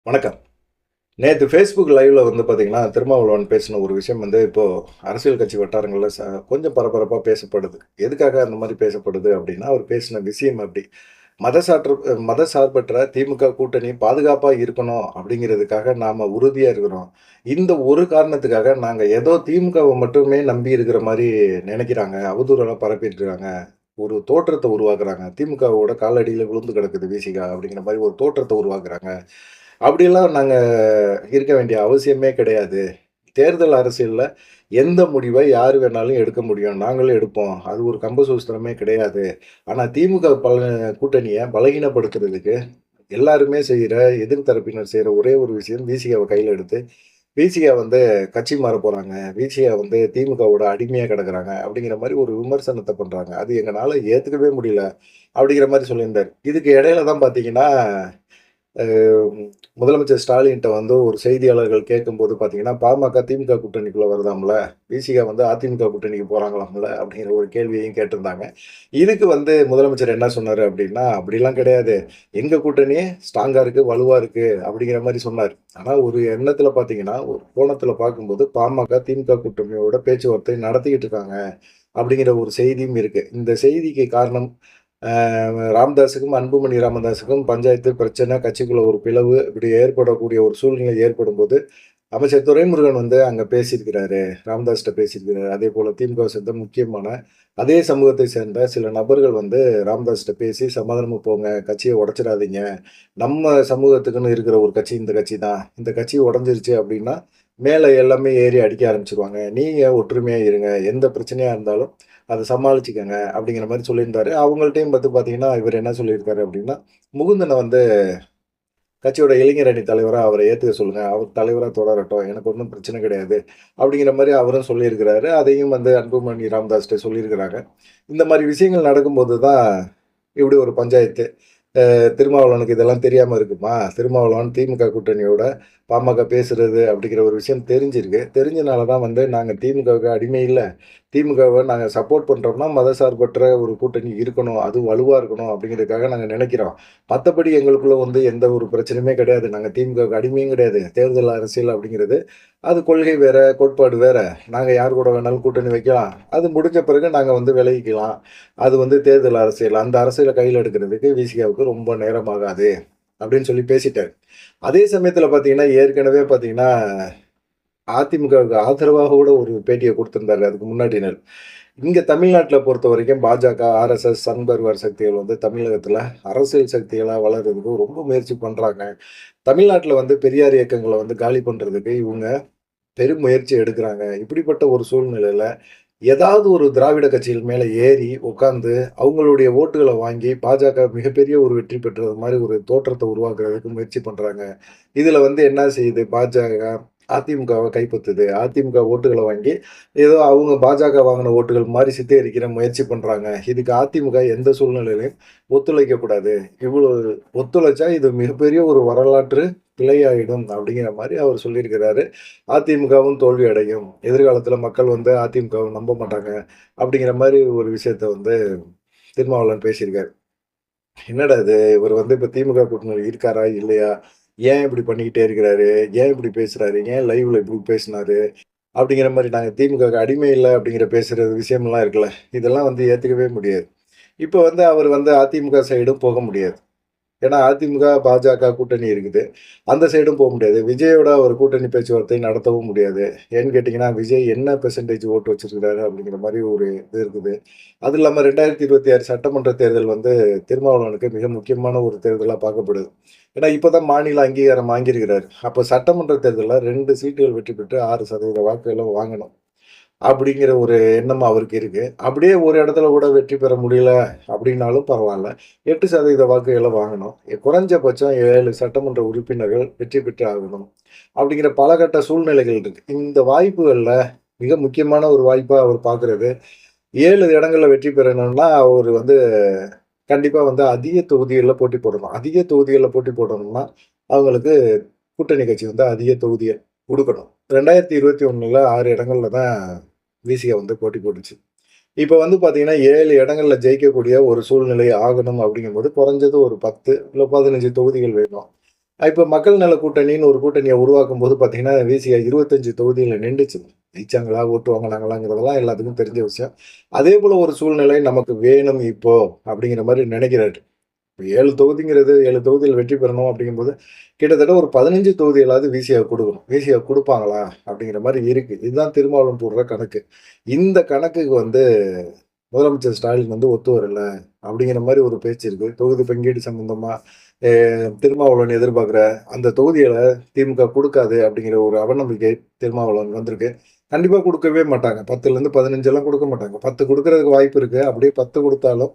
வணக்கம். நேத்து Facebook லைவ்ல வந்து பார்த்தீங்கன்னா, திருமாவளவன் பேசின ஒரு விஷயம் வந்து இப்போ அரசியல் கட்சி வட்டாரங்கள்ல கொஞ்சம் பரபரப்பா பேசப்படுது. எதுக்காக அந்த மாரி பேசப்படுது அப்டின்னா, அவர் பேசின விஷயம் அப்டி. மதசார்பற்ற திமுக கூட்டணி பாதுகாப்பா இருக்கணும் அப்டிங்கிறதுக்காக நாம உறுதியா இருக்கிறோம். இந்த ஒரு காரணத்துக்காக நாங்க ஏதோ திமுகவ மட்டுமே நம்பி இருக்கிற மாரி நெனைக்கிறாங்க. அவதூறெல்லாம் பரப்பிட்டு இருக்காங்க. ஒரு தோற்றத்த உருவாக்குறாங்க. திமுகவோட காலடியில விழுந்து கிடக்குது விசிக அப்டிங்கிற மாரி ஒரு தோற்றத்த உருவாக்குறாங்க. அப்படியெல்லாம் நாங்க இருக்க வேண்டிய அவசியமே கிடையாது. தேர்தல் அரசியல்ல எந்த முடிவை யாரு வேணாலும் எடுக்க முடியும். நாங்களும் எடுப்போம். அது ஒரு கம்ப சூஸ்திரமே கிடையாது. ஆனா திமுக கூட்டணிய பலகீனப்படுத்துறதுக்கு எல்லாருமே செய்ற, எதிர் தரப்பினர் செய்ற ஒரே ஒரு விஷயம் விசிகாவ கையில எடுத்து, விசிகா வந்து கட்சி மாறப் போறாங்க. விசிகா வந்து திமுகவோட அடிமையா கிடக்குறாங்க. அப்படிங்கிற மாரி ஒரு விமர்சனத்த பண்றாங்க. அது எங்கனால ஏத்துக்கவே முடியல. அப்படிங்கிற மாரி சொல்லியிருந்தாரு. இதுக்கு இடையில தான் பார்த்தீங்கன்னா அ முதலமைச்சர் ஸ்டாலின்ட்ட வந்து ஒரு செய்தியாளர்கள் கேட்கும்போது பார்த்தீங்கன்னா, பாமக திமுக கூட்டணிக்குள்ள வருதாம்ல, விசிக வந்து அதிமுக கூட்டணிக்கு போறாங்களாம்ல அப்படிங்கிற ஒரு கேள்வியையும் கேட்டிருந்தாங்க. இதுக்கு வந்து முதலமைச்சர் என்ன சொன்னாரு அப்படின்னா, "அப்படிலாம் கிடையாது. எங்க கூட்டணி ஸ்ட்ராங்கா இருக்கு, வலுவா இருக்கு" அப்படிங்கிற மாரி சொன்னாரு. ஆனா ஒரு எண்ணத்துல பார்த்தீங்கன்னா, ஒரு கோணத்துல பார்க்கும்போது பாமக திமுக கூட்டணியோட பேச்சுவார்த்தை நடத்திக்கிட்டு இருக்காங்க அப்படிங்கிற ஒரு செய்தியும் இருக்கு. இந்த செய்திக்கு காரணம் ராமதாஸுக்கும், அன்புமணி ராமதாஸுக்கும் பஞ்சாயத்து பிரச்சனை, கட்சிக்குள்ள ஒரு பிளவு இப்படி ஏற்படக்கூடிய ஒரு சூழ்நிலை ஏற்படும்போது, அமைச்சர் துரைமுருகன் வந்து அங்க பேசியிருக்கிறாரு. ராமதாஸ்ட்ட பேசியிருக்கிறாரு. அதேபோல திமுகவை சேர்ந்த முக்கியமான அதே சமூகத்தை சேர்ந்த சில நபர்கள் வந்து ராமதாஸ்ட்ட பேசி சமாதானமா போங்க, கட்சிய உடைச்சிடாதீங்க. நம்ம சமூகத்துக்குன்னு இருக்கிற ஒரு கட்சி இந்த கட்சி தான். இந்த கட்சி உடைஞ்சிருச்சு அப்படின்னா, மேல எல்லாமே ஏறி அடிக்க ஆரம்பிச்சுருவாங்க. நீங்க ஒற்றுமையா இருங்க. எந்த பிரச்சனையா இருந்தாலும் அத சமாளிச்சுக்கங்க அப்படிங்கிற மாரி சொல்லியிருந்தாரு. அவங்கள்ட்டயும் வந்து பார்த்தீங்கன்னா, இவரு என்ன சொல்லியிருக்காரு அப்படின்னா, முகுந்தன வந்து கட்சியோட இளைஞர் அணி தலைவரா அவர ஏத்துக்க சொல்லுங்க. அவர் தலைவரா தொடரட்டும். எனக்கு ஒண்ணும் பிரச்சனை கிடையாது. அப்படிங்கிற மாரி அவரும் சொல்லியிருக்கிறாரு. அதையும் வந்து அன்புமணி ராமதாஸ்ட்ட சொல்லியிருக்கிறாங்க. இந்த மாரி விஷயங்கள் நடக்கும்போது தான் இப்படி ஒரு பஞ்சாயத்து. திருமாவளவனுக்கு இதெல்லாம் தெரியாம இருக்குமா? திருமாவளவன் திமுக கூட்டணியோட பாமக பேசுறது அப்படிங்கிற ஒரு விஷயம் தெரிஞ்சிருக்கு. தெரிஞ்சனால தான் வந்து நாங்க திமுகவுக்கு அடிமை இல்ல. திமுகவ நாங்க சப்போர்ட் பண்றோம்னா, மதசார்பற்ற ஒரு கூட்டணி இருக்கணும். அதுவும் வலுவா இருக்கணும் அப்படிங்கிறதுக்காக நாங்க நினைக்கிறோம். மத்தபடி எங்களுக்குள்ள வந்து எந்த ஒரு பிரச்சனையுமே கிடையாது. நாங்க திமுகவுக்கு அடிமையும் கிடையாது. தேர்தல் அரசியல் அப்படிங்கிறது, அது கொள்கை வேற, கோட்பாடு வேற. நாங்க யார் கூட வேணாலும் கூட்டணி வைக்கலாம். அது முடிஞ்ச பிறகு நாங்க வந்து விலகிக்கலாம். அது வந்து தேர்தல் அரசியல். அந்த அரசியல கையில எடுக்கிறதுக்கு விசிகாவுக்கு ரொம்ப நேரம் ஆகாது. அப்படின்னு சொல்லி பேசிட்டாரு. அதே சமயத்தில பார்த்தீங்கன்னா, ஏற்கனவே பார்த்தீங்கன்னா, அதிமுகவுக்கு ஆதரவா கூட ஒரு பேட்டிய குடுத்திருந்தாரு அதுக்கு முன்னாடி நாள். இங்க தமிழ்நாட்டுல பொறுத்தவரைக்கும் பாஜக, ஆர்எஸ்எஸ், சங் பரிவார் சக்திகள் வந்து தமிழகத்துல அரசியல் சக்திகளா வளர்றதுக்கு ரொம்ப முயற்சி பண்றாங்க. தமிழ்நாட்டுல வந்து பெரியார் இயக்கங்கள வந்து காலி பண்றதுக்கு இவங்க பெரும் முயற்சி எடுக்குறாங்க. இப்படிப்பட்ட ஒரு சூழ்நிலையில ஏதாவது ஒரு திராவிட கட்சிகள் மேல ஏறி உட்கார்ந்து, அவங்களுடைய ஓட்டுகள வாங்கி பாஜக மிகப்பெரிய ஒரு வெற்றி பெற்றது மாரி ஒரு தோற்றத்த உருவாக்குறதுக்கு முயற்சி பண்றாங்க. இதுல வந்து என்ன செய்யுது பாஜக, அதிமுகவ கைப்பத்துது. அதிமுக ஓட்டுகள வாங்கி, ஏதோ அவங்க பாஜக வாங்குன ஓட்டுகள் மாரி சித்தரிக்கிற முயற்சி பண்றாங்க. இதுக்கு அதிமுக எந்த சூழ்நிலையிலயும் ஒத்துழைக்க கூடாது. இவ்வளவு ஒத்துழைச்சா இது மிகப்பெரிய ஒரு வரலாற்று பிழையாயிடும் அப்படிங்கிற மாரி அவர் சொல்லியிருக்கிறாரு. அதிமுகவும் தோல்வி அடையும். எதிர்காலத்துல மக்கள் வந்து அதிமுகவ நம்ப மாட்டாங்க. அப்படிங்கிற மாரி ஒரு விஷயத்த வந்து திருமாவளவன் பேசியிருக்காரு. என்னடா இது! இவரு வந்து இப்ப திமுக கூட்டணியில இருக்காரா? இல்லையா? ஏன் இப்படி பண்ணிக்கிட்டே இருக்கிறாரு? ஏன் இப்படி பேசுறாரு? ஏன் லைவ்ல இப்படி பேசினாரு? அப்படிங்கிற மாரி நாங்க திமுகவுக்கு அடிமை இல்ல அப்படிங்கிற பேசுற விஷயம்லாம் இருக்குல்ல. இதெல்லாம் வந்து ஏத்துக்கவே முடியாது. இப்ப வந்து அவரு வந்து அதிமுக சைடும் போக முடியாது. ஏன்னா அதிமுக, பாஜக கூட்டணி இருக்குது. அந்த சைடும் போ முடியாது. விஜயோட ஒரு கூட்டணி பேச்சுவார்த்தை நடத்தவும் முடியாது. ஏன்னு கேட்டீங்கன்னா, விஜய் என்ன பெர்சன்டேஜ் ஓட்டு வச்சிருக்கிறாரு அப்படிங்கிற மாரி ஒரு இது இருக்குது. அது இல்லாம 2026 சட்டமன்ற தேர்தல் வந்து திருமாவளவனுக்கு மிக முக்கியமான ஒரு தேர்தலா பார்க்கப்படுது. ஏன்னா இப்ப தான் மாநில அங்கீகாரம் வாங்கியிருக்கிறாரு. அப்ப சட்டமன்ற தேர்தல்ல 2 சீட்டுகள் வெற்றி பெற்று 6% வாக்குகள வாங்கணும். அப்படிங்கிற ஒரு எண்ணம் அவருக்கு இருக்கு. அப்படியே ஒரு இடத்துல கூட வெற்றி பெற முடியல அப்படின்னாலும் பரவால்ல. 8% வாக்குகள வாங்கணும். குறைஞ்சபட்சம் 7 சட்டமன்ற உறுப்பினர்கள் வெற்றி பெற்று ஆகணும். அப்படிங்கிற பல கட்ட சூழ்நிலைகள் இருக்கு. இந்த வாய்ப்புகள்ல மிக முக்கியமான ஒரு வாய்ப்பா அவர் பார்க்கிறது, 7 இடங்கள்ல வெற்றி பெறணும்னா அவரு வந்து கண்டிப்பா வந்து அதிக தொகுதிகள்ல போட்டி போடணும். அதிக தொகுதிகள்ல போட்டி போடணும்னா, அவங்களுக்கு கூட்டணி கட்சி வந்து அதிக தொகுதிய குடுக்கணும். 2021ல 6 இடங்கள்ல தான் விசிக வந்து போட்டி போட்டுச்சு. இப்ப வந்து பார்த்தீங்கன்னா, 7 இடங்கள்ல ஜெயிக்கக்கூடிய ஒரு சூழ்நிலை ஆகணும் அப்படிங்கும்போது, குறைஞ்சது ஒரு 10 இல்ல 15 தொகுதிகள் வேணும். இப்ப மக்கள் நல கூட்டணின்னு ஒரு கூட்டணிய உருவாக்கும்போது பார்த்தீங்கன்னா, விசிக 25 தொகுதியில நின்டுச்சு. ஜெயிச்சாங்களா, ஓட்டு வாங்குனாங்களாங்கிறதெல்லாம் எல்லாத்துக்கும் தெரிஞ்ச விஷயம். அதேபோல ஒரு சூழ்நிலை நமக்கு வேணும் இப்போ, அப்படிங்கிற மாரி நெனைக்கிறாரு. இப்ப 7 தொகுதிங்கிறது 7 தொகுதியில வெற்றி பெறணும் அப்படிங்கும்போது, கிட்டத்தட்ட ஒரு 15 தொகுதிகளாவது விசிக குடுக்கணும். விசிக குடுப்பாங்களா? அப்படிங்கிற மாரி இருக்கு. இதுதான் திருமாவளவன் போடுற கணக்கு. இந்த கணக்குக்கு வந்து முதலமைச்சர் ஸ்டாலின் வந்து ஒத்து வரல. அப்படிங்கிற மாரி ஒரு பேச்சு இருக்கு. தொகுதி பங்கீடு சம்பந்தமா எ திருமாவளவன் எதிர்பார்க்கிற அந்த தொகுதிகள திமுக குடுக்காது அப்படிங்கிற ஒரு அவநம்பிக்கை திருமாவளவன் வந்திருக்கு. கண்டிப்பா குடுக்கவே மாட்டாங்க. 10லேருந்து 15 எல்லாம் குடுக்க மாட்டாங்க. 10 குடுக்குறதுக்கு வாய்ப்பு இருக்கு. அப்படியே 10 குடுத்தாலும்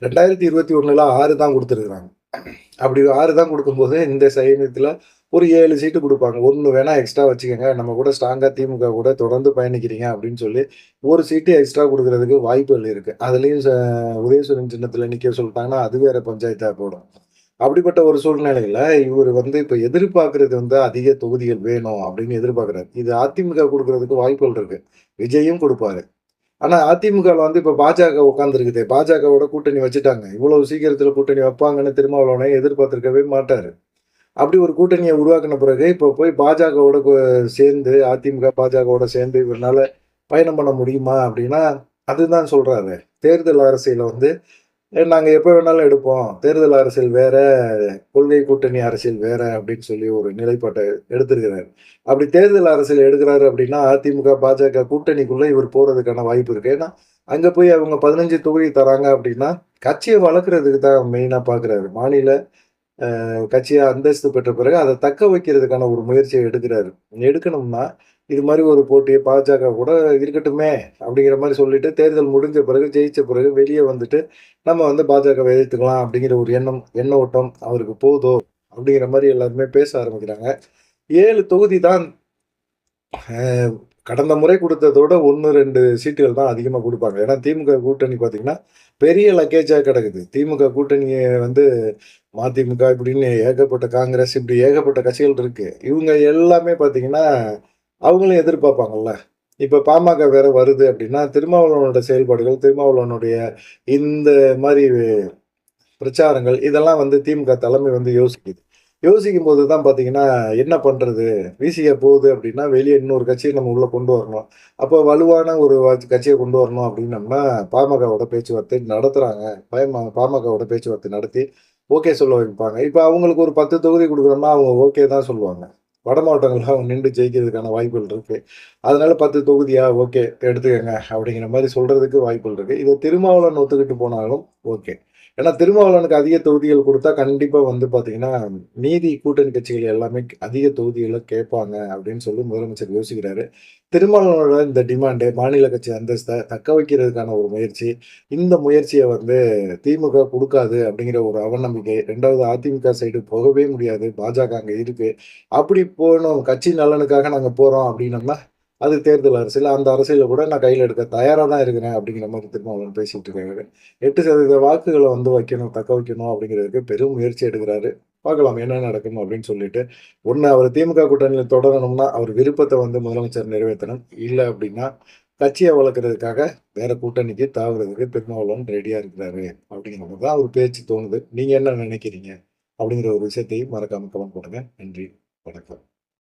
2021ல 6 தான் குடுத்துருக்காங்க. அப்படி 6 தான் குடுக்கும்போது, இந்த சமயத்துல ஒரு 7 சீட்டு குடுப்பாங்க. 1 வேணா எக்ஸ்ட்ரா வச்சுக்கங்க. நம்ம கூட ஸ்ட்ராங்கா திமுக கூட தொடர்ந்து பயணிக்கிறீங்க அப்படின்னு சொல்லி, 1 சீட்டு எக்ஸ்ட்ரா குடுக்குறதுக்கு வாய்ப்புகள் இருக்கு. அதுலயும் உதயசூரியன் சின்னத்துல நிக்க சொல்ட்டாங்கன்னா, அது வேற பஞ்சாயத்தா போடும். அப்படிப்பட்ட ஒரு சூழ்நிலையில, இவரு வந்து இப்ப எதிர்பார்க்கிறது வந்து அதிக தொகுதிகள் வேணும் அப்படின்னு எதிர்பார்க்கிறாரு. இது அதிமுக குடுக்குறதுக்கு வாய்ப்புகள் இருக்கு. விஜயும் குடுப்பாரு. ஆனா அதிமுகல வந்து இப்ப பாஜக உட்கார்ந்திருக்குதே. பாஜகவோட கூட்டணி வச்சுட்டாங்க. இவ்வளவு சீக்கிரத்தில கூட்டணி வைப்பாங்கன்னு திருமாவளவனே எதிர்பார்த்திருக்கவே மாட்டாரு. அப்படி ஒரு கூட்டணிய உருவாக்குன பிறகு, இப்ப போய் பாஜகவோட சேர்ந்து அதிமுக, பாஜகவோட சேர்ந்து இவருனால பயணம் பண்ண முடியுமா? அப்படின்னா, அதுதான் சொல்றாரு. தேர்தல் அரசியல வந்து நாங்க எப்ப வேணாலும் எடுப்போம். தேர்தல் அரசியல் வேற, கொள்கை கூட்டணி அரசியல் வேற அப்படின்னு சொல்லி ஒரு நிலைப்பாட்ட எடுத்திருக்கிறாரு. அப்படி தேர்தல் அரசியல் எடுக்குறாரு அப்படின்னா, அதிமுக, பாஜக கூட்டணிக்குள்ள இவர் போறதுக்கான வாய்ப்பு இருக்கு. ஏன்னா, அங்க போய் அவங்க 15 தொகுதி தராங்க அப்படின்னா, கட்சிய வளர்க்கறதுக்கு தான் மெயினா பார்க்குறாரு. மாநில கட்சியா அந்தஸ்து பெற்ற பிறகு அத தக்க வைக்கிறதுக்கான ஒரு முயற்சிய எடுக்குறாரு. எடுக்கணும்னா, இது மாரி ஒரு போட்டி பாஜக கூட இருக்கட்டுமே! அப்படிங்கிற மாரி சொல்லிட்டு, தேர்தல் முடிஞ்ச பிறகு, ஜெயிச்ச பிறகு வெளிய வந்துட்டு, நம்ம வந்து பாஜகவ எதிர்த்துக்கலாம் அப்படிங்கிற ஒரு எண்ண ஓட்டம் அவருக்கு போதோ! அப்படிங்கிற மாரி எல்லாருமே பேச ஆரம்பிக்கிறாங்க. 7 தொகுதி தான் அ கடந்த முறை குடுத்ததோட 1, 2 சீட்டுகள் தான் அதிகமா குடுப்பாங்க. ஏன்னா திமுக கூட்டணி பார்த்தீங்கன்னா, பெரிய லக்கேஜா கிடக்குது. திமுக கூட்டணிய வந்து மதிமுக இப்படின்னு ஏகப்பட்ட காங்கிரஸ் இப்படி ஏகப்பட்ட கட்சிகள் இருக்கு. இவங்க எல்லாமே பார்த்தீங்கன்னா, அவங்களும் எதிர்பார்ப்பாங்கல்ல. இப்ப பாமக வேற வருது அப்படின்னா, திருமாவளவனோட செயல்பாடுகள், திருமாவளவனுடைய இந்த மாரி பிரச்சாரங்கள் இதெல்லாம் வந்து திமுக தலைமை வந்து யோசிக்குது. யோசிக்கும்போது தான் பார்த்தீங்கன்னா, என்ன பண்றது? விசிக போகுது அப்படின்னா, வெளிய இன்னொரு கட்சிய நம்ம உள்ள கொண்டு வரணும். அப்போ வலுவான ஒரு கட்சிய கொண்டு வரணும் அப்படின்னம்னா, பாமகவோட பேச்சுவார்த்தை நடத்துறாங்க. பாமகவோட பேச்சுவார்த்தை நடத்தி, ஓகே சொல்ல வைப்பாங்க. இப்ப அவங்களுக்கு ஒரு 10 தொகுதி குடுக்குறோம்னா, அவங்க ஓகே தான் சொல்லுவாங்க. வட மாவட்டங்கள்ல அவங்க நிண்டு ஜெயிக்கிறதுக்கான வாய்ப்புகள் இருக்கு. அதனால 10 தொகுதியா ஓகே எடுத்துக்கங்க அப்படிங்கிற மாரி சொல்றதுக்கு வாய்ப்புகள் இருக்கு. இத திருமாவளவன் ஒத்துக்கிட்டு போனாலும் ஓகே. ஏன்னா திருமாவளவனுக்கு அதிக தொகுதிகள் குடுத்தா கண்டிப்பா வந்து பார்த்தீங்கன்னா, மீதி கூட்டணி கட்சிகள் எல்லாமே அதிக தொகுதிகள கேட்பாங்க அப்படின்னு சொல்லி முதலமைச்சர் யோசிக்கிறாரு. திருமாவளவனோட இந்த டிமாண்டு மாநில கட்சி அந்தஸ்த தக்க வைக்கிறதுக்கான ஒரு முயற்சி. இந்த முயற்சிய வந்து திமுக குடுக்காது அப்படிங்கிற ஒரு அவநம்பிக்கை. 2வது அதிமுக சைடு போகவே முடியாது. பாஜக அங்க இருக்கு. அப்படி போணும் கட்சி நலனுக்காக நாங்க போறோம் அப்படின்னம்னா, அது தேர்தல் அரசியல். அந்த அரசியல கூட நான் கையில எடுக்க தயாரா தான் இருக்கிறேன் அப்படிங்கிற மாரி திருமாவளவன் பேசிட்டு இருக்காரு. 8% வாக்குகள வந்து வைக்கணும், தக்க வைக்கணும் அப்படிங்கிறதுக்கு பெரும் முயற்சி எடுக்குறாரு. பார்க்கலாம் என்ன நடக்கும் அப்படின்னு சொல்லிட்டு. ஒண்ணு அவரு திமுக கூட்டணியில தொடரணும்னா, அவர் விருப்பத்த வந்து முதலமைச்சர் நிறைவேத்தணும். இல்ல அப்படின்னா, கட்சிய வளர்க்கறதுக்காக வேற கூட்டணிக்கு தாவுறதுக்கு திருமாவளவன் ரெடியா இருக்கிறாரு. அப்படிங்கிற மாரி தான் ஒரு பேச்சு தோணுது. நீங்க என்ன நினைக்கிறீங்க? அப்படிங்கிற ஒரு விஷயத்தையும் மறக்காம கமெண்ட் பண்ணுங்க. நன்றி. வணக்கம்.